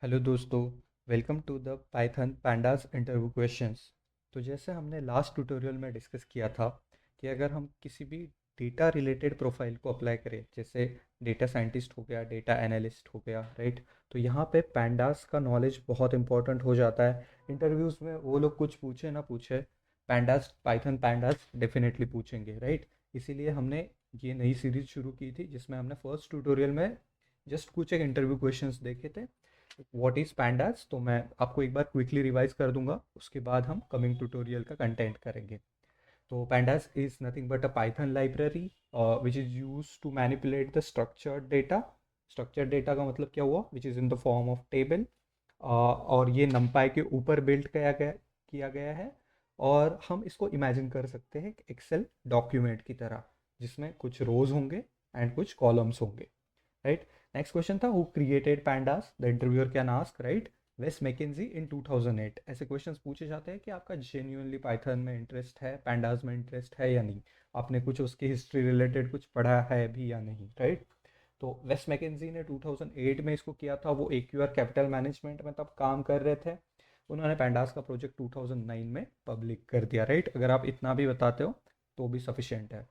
Hello दोस्तों। Welcome to the Python pandas interview questions. तो जैसे हमने लास्ट ट्यूटोरियल में डिस्कस किया था कि अगर हम किसी भी डेटा रिलेटेड प्रोफाइल को अप्लाई करें, जैसे डेटा साइंटिस्ट हो गया, डेटा एनालिस्ट हो गया, राइट। तो यहाँ पे pandas का नॉलेज बहुत इंपॉर्टेंट हो जाता है इंटरव्यूज़ में। वो लोग कुछ पूछे ना पूछे, pandas पाइथन pandas डेफिनेटली पूछेंगे, राइट। इसीलिए हमने ये नई सीरीज शुरू की थी जिसमें हमने फर्स्ट ट्यूटोरियल में जस्ट कुछ एक इंटरव्यू क्वेश्चंस देखे थे। व्हाट इज़ pandas, तो मैं आपको एक बार क्विकली रिवाइज कर दूंगा, उसके बाद हम कमिंग ट्यूटोरियल का कंटेंट करेंगे। तो pandas is nothing but a python library which is used to manipulate the structured data. structured data का मतलब क्या हुआ? which is in the form of table। और ये numpy के ऊपर बिल्ड किया गया है। और हम इसको इमेजिन कर सकते हैं एक्सेल डॉक्यूमेंट की तरह, जिसमें कुछ रोज होंगे एंड कुछ कॉलम्स होंगे, राइट। नेक्स्ट क्वेश्चन था who created pandas, the interviewer can ask, right. वेस मैकेंजी इन 2008। ऐसे क्वेश्चंस पूछे जाते हैं कि आपका जेन्युइनली पाइथन में इंटरेस्ट है, pandas में इंटरेस्ट है या नहीं, आपने कुछ उसकी हिस्ट्री रिलेटेड कुछ पढ़ा है भी या नहीं, राइट। तो वेस्ट मैकेंजी ने 2008 में इसको किया था। वो AQR कैपिटल मैनेजमेंट में तब काम कर रहे थे। उन्होंने pandas का प्रोजेक्ट 2009 में पब्लिक कर दिया, राइट। अगर आप इतना भी बताते हो तो भी सफिशिएंट है।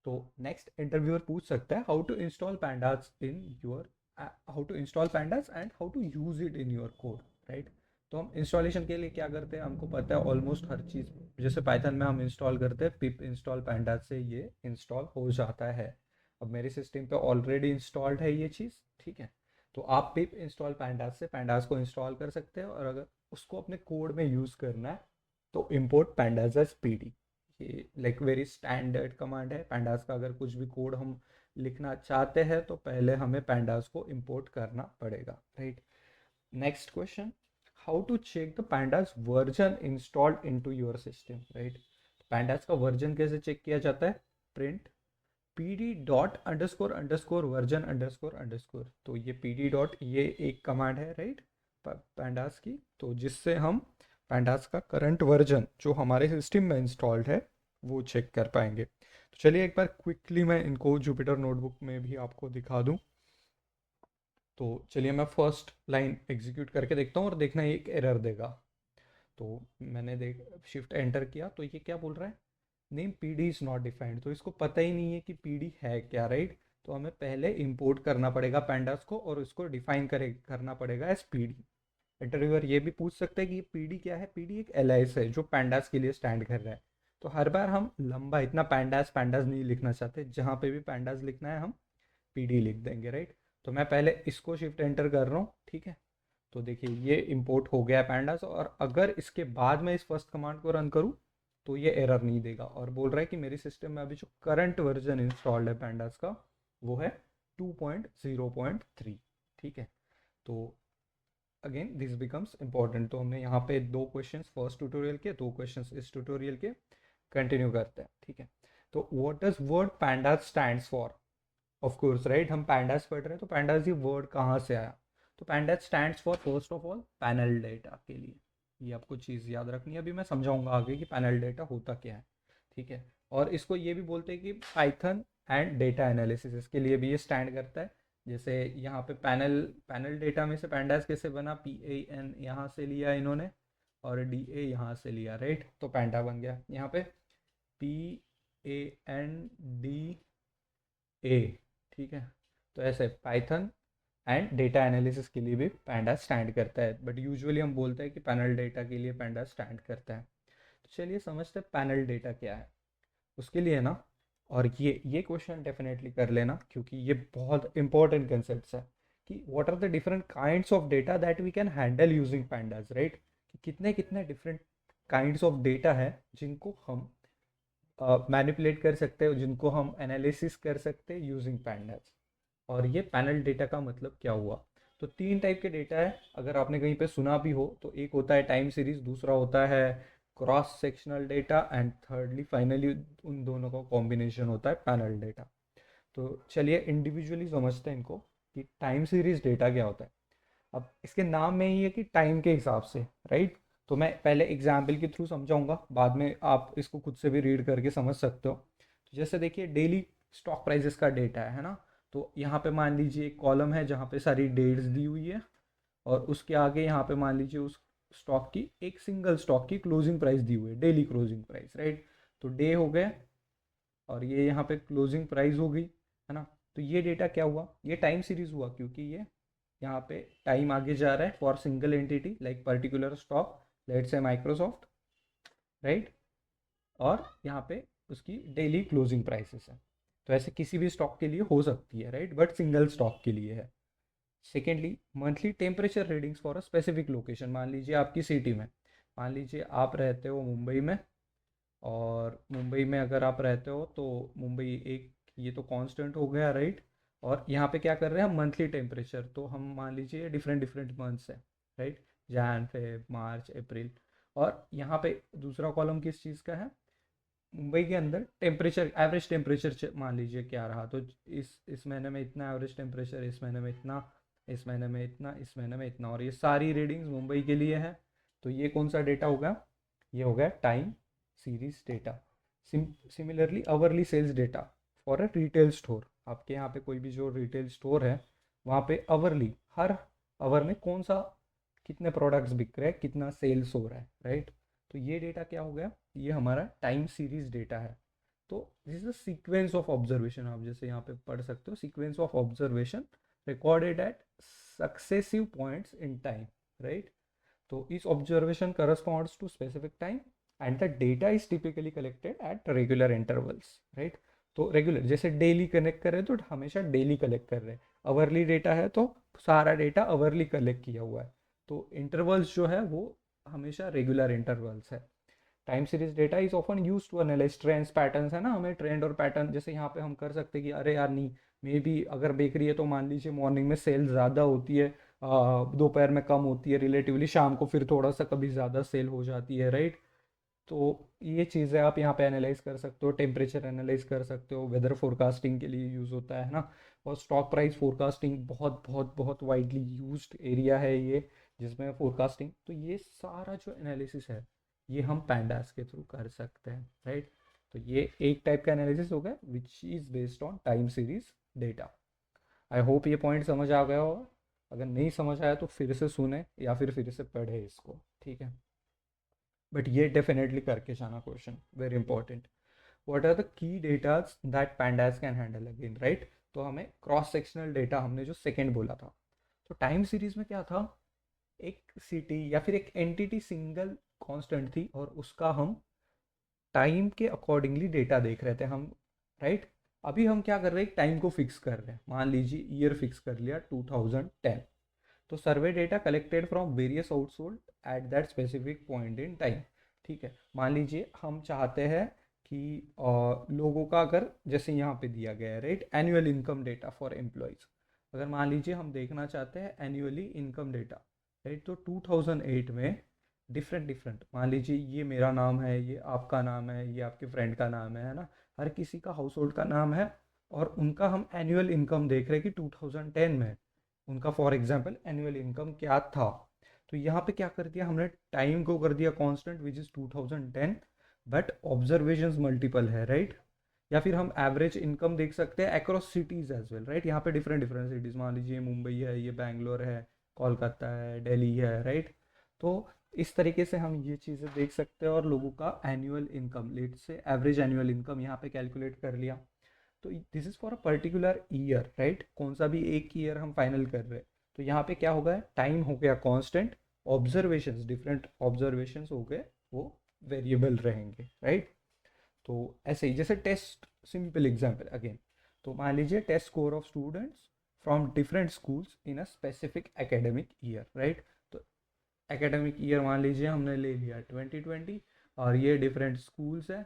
तो नेक्स्ट इंटरव्यूअर पूछ सकता है how to install pandas in your, how to install pandas and how to use it in your code, right. तो हम इंस्टॉलेशन के लिए क्या करते हैं, हमको पता है ऑलमोस्ट हर चीज़। जैसे पाइथन में हम इंस्टॉल करते हैं पिप इंस्टॉल pandas से ये इंस्टॉल हो जाता है। अब मेरे सिस्टम पे ऑलरेडी इंस्टॉल्ड है ये चीज़, ठीक है। तो आप पिप इंस्टॉल pandas से pandas को इंस्टॉल कर सकते हैं, और अगर उसको अपने कोड में यूज़ करना है तो इम्पोर्ट pandas एज पीडी। ये लाइक वेरी स्टैंडर्ड कमांड है pandas का। अगर कुछ भी कोड हम लिखना चाहते हैं तो पहले हमें pandas को इंपोर्ट करना पड़ेगा, right. Next question, how to check the pandas version installed into your system, right. pandas का वर्जन कैसे चेक किया जाता है? Print pd dot underscore underscore version underscore underscore. तो ये pd डॉट ये एक कमांड है, राइट, pandas की। तो जिससे हम pandas का करंट वर्जन जो हमारे सिस्टम में इंस्टॉल्ड है वो चेक कर पाएंगे। तो चलिए एक बार क्विकली मैं इनको जुपिटर नोटबुक में भी आपको दिखा दूं। तो चलिए मैं फर्स्ट लाइन एग्जीक्यूट करके देखता हूँ और देखना ये एक एरर देगा। तो मैंने देख शिफ्ट एंटर किया तो ये क्या बोल रहा है, name PD is not defined. तो इसको पता ही नहीं है कि पीडी है क्या, राइट। तो हमें पहले इंपोर्ट करना पड़ेगा pandas को और उसको डिफाइन करना पड़ेगा एज पीडी। इंटरव्यूअर ये भी पूछ सकते हैं कि पीडी क्या है। पीडी एक एलाइस है जो pandas के लिए स्टैंड कर रहा है। तो हर बार हम लंबा इतना pandas pandas नहीं लिखना चाहते, जहाँ पे भी pandas लिखना है हम पीडी लिख देंगे, राइट। तो मैं पहले इसको शिफ्ट एंटर कर रहा हूँ, ठीक है। तो देखिए ये इंपोर्ट हो गया pandas, और अगर इसके बाद मैं इस फर्स्ट कमांड को रन करूँ तो ये एरर नहीं देगा, और बोल रहा है कि मेरी सिस्टम में अभी जो करंट वर्जन इंस्टॉल्ड है pandas का वो है 2.0.3, ठीक है। तो अगेन दिस बिकम्स इम्पॉर्टेंट। तो हमने यहाँ पे दो क्वेश्चंस फर्स्ट ट्यूटोरियल के, दो क्वेश्चंस इस ट्यूटोरियल के। कंटिन्यू करते हैं, ठीक है। तो what does word pandas stands for? Of course, right, हम pandas पढ़ रहे हैं तो pandas ये वर्ड कहाँ से आया? तो pandas stands for first of all panel data के लिए। ये आपको चीज़ याद रखनी है, अभी मैं समझाऊंगा आगे कि पैनल डेटा होता क्या है, ठीक है। और इसको ये भी बोलते हैं कि पाइथन एंड डेटा एनालिसिस, इसके लिए भी ये स्टैंड करता है। जैसे यहाँ पे पैनल पैनल डेटा में से pandas कैसे बना, PAN यहाँ से लिया इन्होंने और DA यहाँ से लिया, राइट। तो पैंडा बन गया यहाँ पे PANDA, ठीक है। तो ऐसे पाइथन एंड डेटा एनालिसिस के लिए भी pandas स्टैंड करता है, बट यूजुअली हम बोलते हैं कि पैनल डेटा के लिए pandas स्टैंड करता है। तो चलिए समझते हैं पैनल डेटा क्या है उसके लिए ना। और ये क्वेश्चन डेफिनेटली कर लेना क्योंकि ये बहुत इंपॉर्टेंट कंसेप्ट है कि what are the different kinds of data that we can handle using pandas, right. कि कितने कितने डिफरेंट काइंड्स ऑफ डेटा है जिनको हम मैनिपुलेट कर सकते हैं, जिनको हम एनालिसिस कर सकते हैं यूजिंग pandas। और ये पैनल डेटा का मतलब क्या हुआ? तो तीन टाइप के डेटा है, अगर आपने कहीं पे सुना भी हो तो। एक होता है टाइम सीरीज, दूसरा होता है cross sectional data, and thirdly finally उन दोनों का कॉम्बिनेशन होता है पैनल डेटा। तो चलिए इंडिविजुअली समझते हैं इनको कि टाइम सीरीज डेटा क्या होता है। अब इसके नाम में ही है कि टाइम के हिसाब से, राइट। तो मैं पहले एग्जाम्पल के थ्रू समझाऊंगा, बाद में आप इसको खुद से भी रीड करके समझ सकते हो। तो जैसे देखिए डेली स्टॉक प्राइजेस का डेटा है ना। तो यहाँ पे मान लीजिए एक कॉलम है जहाँ पे सारी डेट्स दी हुई है, और उसके आगे यहाँ पे मान लीजिए उस स्टॉक की एक सिंगल स्टॉक की क्लोजिंग प्राइस दी हुई है, डेली क्लोजिंग प्राइस, राइट। तो डे हो गया और ये यहाँ पे क्लोजिंग प्राइस हो गई, है ना। तो ये डेटा क्या हुआ, ये टाइम सीरीज हुआ, क्योंकि ये यहाँ पे टाइम आगे जा रहा है for single entity like particular stock, let's say Microsoft, right. और यहाँ पे उसकी डेली क्लोजिंग प्राइसेस है। तो ऐसे किसी भी स्टॉक के लिए हो सकती है, राइट, बट सिंगल स्टॉक के लिए है। Secondly, monthly temperature readings for a specific location. मान लीजिए आपकी सिटी में, मान लीजिए आप रहते हो मुंबई में, और मुंबई में अगर आप रहते हो तो मुंबई एक, ये तो कांस्टेंट हो गया, राइट। और यहाँ पे क्या कर रहे हैं हम, मंथली टेम्परेचर, तो हम मान लीजिए डिफरेंट डिफरेंट मंथ्स है, राइट, जैन फेब मार्च अप्रैल। और यहाँ पे दूसरा कॉलम किस चीज़ का है, मुंबई के अंदर टेम्परेचर, एवरेज टेम्परेचर मान लीजिए क्या रहा, तो इस महीने में इतना एवरेज टेम्परेचर, इस महीने में इतना, इस महीने में इतना, इस महीने में इतना, और ये सारी रीडिंग्स मुंबई के लिए है। तो ये कौन सा डेटा होगा, ये हो गया time series data. Similarly hourly sales data for a retail store, आपके यहाँ पे कोई भी जो रिटेल स्टोर है वहाँ पे अवरली, हर आवर में कौन सा, कितने प्रोडक्ट्स बिक रहे हैं, कितना सेल्स हो रहा है, राइट। तो ये डेटा क्या हो गया, ये हमारा टाइम सीरीज डेटा है। तो this is the sequence of observation, आप जैसे यहाँ पे पढ़ सकते हो, sequence of observation recorded at successive points in time, right. तो इस observation corresponds to specific time and the data is typically collected at regular intervals, right. तो रेगुलर जैसे डेली कनेक्ट कर रहे हैं तो हमेशा डेली कलेक्ट कर रहे हैं, अवरली डेटा है तो सारा डेटा अवरली कलेक्ट किया हुआ है। तो इंटरवल्स जो है वो हमेशा रेगुलर इंटरवल्स है। Time series data is often use to analyze trends patterns, है ना, हमें ट्रेंड और पैटर्न, जैसे यहाँ पे हम कर सकते हैं कि अरे यार नहीं, मे बी अगर बेकरी है तो मान लीजिए मॉर्निंग में सेल ज़्यादा होती है, दोपहर में कम होती है रिलेटिवली, शाम को फिर थोड़ा सा कभी ज़्यादा सेल हो जाती है, राइट। तो ये चीज़ें आप यहाँ पे एनालाइज कर सकते हो, टेम्परेचर एनालाइज कर सकते हो, वेदर फोरकास्टिंग के लिए यूज़ होता है ना। और स्टॉक प्राइस फोरकास्टिंग बहुत बहुत बहुत वाइडली यूज्ड एरिया है ये, जिसमें फोरकास्टिंग, तो ये सारा जो एनालिसिस है ये हम पैंडास के थ्रू कर सकते हैं, राइट। तो ये एक टाइप का एनालिसिस हो गया which is based on time series data. I hope ये पॉइंट समझ आ गया होगा, अगर नहीं समझ आया तो फिर से सुने या फिर से पढ़े इसको, ठीक है। बट ये डेफिनेटली करके जाना question, very important. What are the key datas that pandas can handle again, right. तो हमें क्रॉस सेक्शनल डेटा, हमने जो सेकंड बोला था, तो टाइम सीरीज में क्या था, एक सिटी या फिर एक एंटिटी सिंगल कांस्टेंट थी और उसका हम टाइम के अकॉर्डिंगली डेटा देख रहे थे हम, राइट। अभी हम क्या कर रहे हैं, टाइम को फिक्स कर रहे हैं, मान लीजिए ईयर फिक्स कर लिया 2010। तो survey data collected from various household at that specific point in time, ठीक है। मान लीजिए हम चाहते हैं कि लोगों का, अगर जैसे यहाँ पे दिया गया है, right, annual income data for employees, अगर मान लीजिए हम देखना चाहते हैं एनुअली इनकम डेटा, राइट। तो 2008 में डिफरेंट डिफरेंट, मान लीजिए ये मेरा नाम है, ये आपका नाम है, ये आपके फ्रेंड का नाम है ना, हर किसी का हाउस होल्ड का नाम है, और उनका हम एनुअल इनकम देख रहे हैं कि 2010 में उनका फॉर एग्जांपल एनुअल इनकम क्या था। तो यहाँ पे क्या कर दिया हमने, टाइम को कर दिया constant which is 2010, but observations multiple है, राइट। या फिर हम एवरेज इनकम देख सकते हैं across cities as well, right. यहाँ पे डिफरेंट डिफरेंट सिटीज़, मान लीजिए मुंबई है, ये बैंगलोर है, कोलकाता है, दिल्ली है, राइट। तो इस तरीके से हम ये चीज़ें देख सकते हैं, और लोगों का एनुअल इनकम, लेट से एवरेज एनुअल इनकम यहाँ पे कैलकुलेट कर लिया। तो this is for a particular year, right, कौन सा भी एक ईयर हम फाइनल कर रहे हैं। तो यहाँ पे क्या होगा, टाइम हो गया कांस्टेंट, ऑब्जर्वेशंस डिफरेंट ऑब्जर्वेशंस हो गए वो वेरिएबल रहेंगे, राइट। तो ऐसे ही जैसे टेस्ट, सिंपल एग्जांपल अगेन, तो मान लीजिए test score of students from different schools in a specific academic year, right. तो एकेडमिक ईयर मान लीजिए हमने ले लिया 2020, और ये डिफरेंट स्कूल्स है।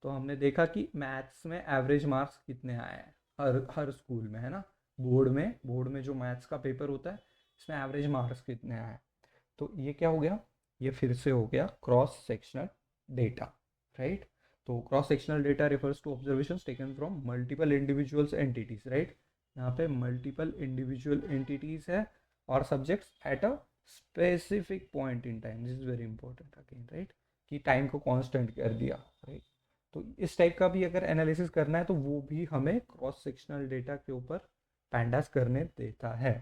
तो हमने देखा कि मैथ्स में एवरेज मार्क्स कितने आए हैं हर हर स्कूल में, है ना। बोर्ड में जो मैथ्स का पेपर होता है, इसमें एवरेज मार्क्स कितने आए हैं। तो ये क्या हो गया, ये फिर से हो गया क्रॉस सेक्शनल डेटा, राइट। तो cross sectional data refers to observations taken from multiple individuals entities, right. यहाँ पे मल्टीपल इंडिविजुअल एंटिटीज है और subjects at a specific point in time, this is very important again, right, कि time को constant कर दिया, right. तो इस टाइप का भी अगर एनालिसिस करना है तो वो भी हमें क्रॉस सेक्शनल डेटा के ऊपर पैंडास करने देता है।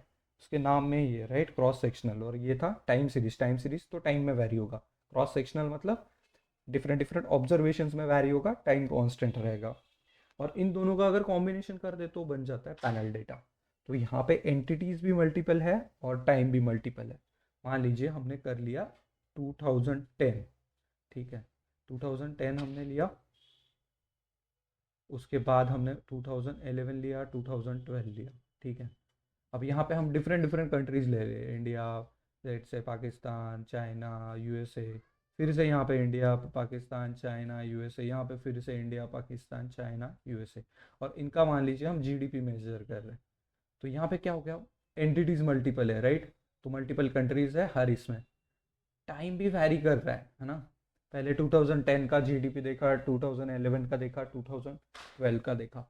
उसके नाम में ही है राइट, क्रॉस सेक्शनल, और ये था टाइम सीरीज। टाइम सीरीज तो टाइम में वैरी होगा, क्रॉस सेक्शनल मतलब डिफरेंट डिफरेंट ऑब्जर्वेशंस में वैरी होगा, टाइम कांस्टेंट रहेगा। और इन दोनों का अगर कॉम्बिनेशन कर दे तो बन जाता है पैनल डेटा। तो यहाँ पे एंटिटीज भी मल्टीपल है और टाइम भी मल्टीपल है। मान लीजिए हमने कर लिया 2010, ठीक है, 2010 हमने लिया, उसके बाद हमने 2011 लिया, 2012 लिया, ठीक है। अब यहाँ पे हम डिफरेंट डिफरेंट कंट्रीज ले रहे हैं, India, let's say Pakistan, China, USA, फिर से यहाँ पे इंडिया, पाकिस्तान, चाइना, यूएसए, यहाँ पे फिर से इंडिया, पाकिस्तान, चाइना, यूएसए, और इनका मान लीजिए हम जीडीपी मेजर कर रहे हैं। तो यहाँ पे क्या हो गया, एंटिटीज मल्टीपल है राइट, तो मल्टीपल कंट्रीज है हर इसमें। टाइम भी वैरी कर रहा है ना। पहले 2010 का जीडीपी देखा, 2011 का देखा, 2012 का देखा,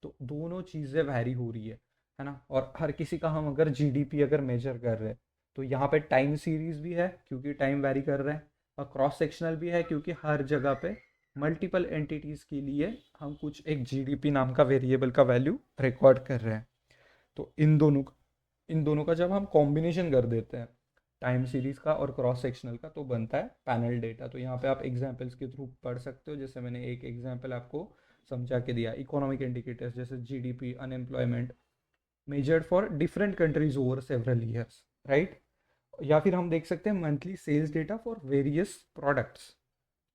तो दोनों चीज़ें वैरी हो रही है ना। और हर किसी का हम अगर जीडीपी अगर मेजर कर रहे हैं तो यहाँ पे टाइम सीरीज भी है क्योंकि टाइम वैरी कर रहा है, और क्रॉस सेक्शनल भी है क्योंकि हर जगह पे मल्टीपल एंटिटीज के लिए हम कुछ एक जीडीपी नाम का वेरिएबल का वैल्यू रिकॉर्ड कर रहे हैं। तो इन दोनों का जब हम कॉम्बिनेशन कर देते हैं, टाइम सीरीज का और क्रॉस सेक्शनल का, तो बनता है पैनल डेटा। तो यहाँ पे आप एग्जांपल्स के थ्रू पढ़ सकते हो, जैसे मैंने एक एग्जांपल आपको समझा के दिया, इकोनॉमिक इंडिकेटर्स जैसे GDP, unemployment, measured for different countries over several years, right. या फिर हम देख सकते हैं monthly sales data for various products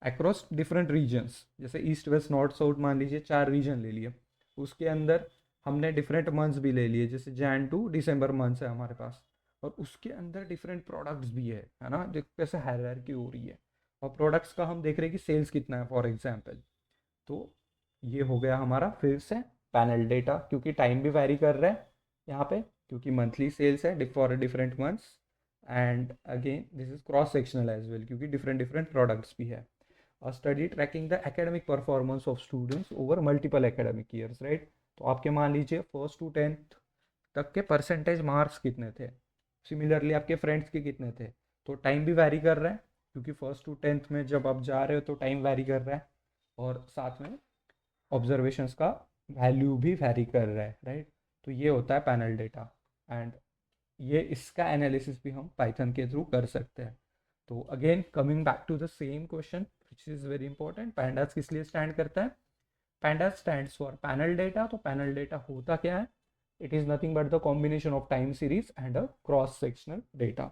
across different regions, जैसे ईस्ट वेस्ट नॉर्थ साउथ मान लीजिए 4 रीजन ले लिए, उसके अंदर हमने डिफरेंट मंथ्स भी ले लिए, जैसे जैन टू दिसंबर मंथ्स है हमारे पास, और उसके अंदर डिफरेंट प्रोडक्ट्स भी है ना, जो कैसे हायरार्की हो रही है, और प्रोडक्ट्स का हम देख रहे हैं कि सेल्स कितना है फॉर एग्जांपल। तो ये हो गया हमारा फिर से पैनल डेटा, क्योंकि टाइम भी वैरी कर रहा है यहाँ पे, क्योंकि मंथली सेल्स है for different months, and again this is cross sectional as well क्योंकि डिफरेंट डिफरेंट प्रोडक्ट्स भी है। A study tracking the academic performance of students over multiple academic years, right। तो आपके मान लीजिए फर्स्ट टू टेंथ तक के परसेंटेज मार्क्स कितने थे, सिमिलरली आपके फ्रेंड्स के कितने थे, तो टाइम भी वैरी कर रहा है क्योंकि फर्स्ट टू टेंथ में जब आप जा रहे हो तो टाइम वैरी कर रहा है, और साथ में ऑब्जर्वेशंस का वैल्यू भी वैरी कर रहा है, राइट। तो ये होता है पैनल डेटा, एंड ये इसका एनालिसिस भी हम पाइथन के थ्रू कर सकते हैं। तो again coming back to the same question which is very important, pandas किस लिए स्टैंड करता है, pandas stands for panel data. तो पैनल डेटा होता क्या है, it is nothing but the combination of time series and a cross sectional data,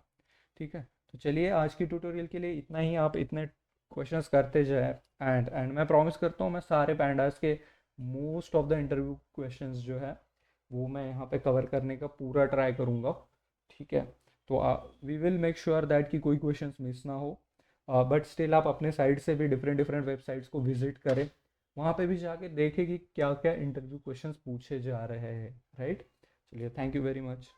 ठीक है। तो चलिए आज की ट्यूटोरियल के लिए इतना ही, आप इतने क्वेश्चंस करते जाए, एंड मैं प्रॉमिस करता हूँ मैं सारे पैंडास के most of the interview questions जो है वो मैं यहाँ पे कवर करने का पूरा ट्राई करूँगा, ठीक है। तो we will make sure that कि कोई क्वेश्चंस मिस ना हो, बट स्टिल आप अपने साइड से भी डिफरेंट डिफरेंट वेबसाइट्स को विजिट करें, वहाँ पे भी जाके देखें कि क्या क्या इंटरव्यू क्वेश्चंस पूछे जा रहे हैं, राइट। चलिए, थैंक यू वेरी मच।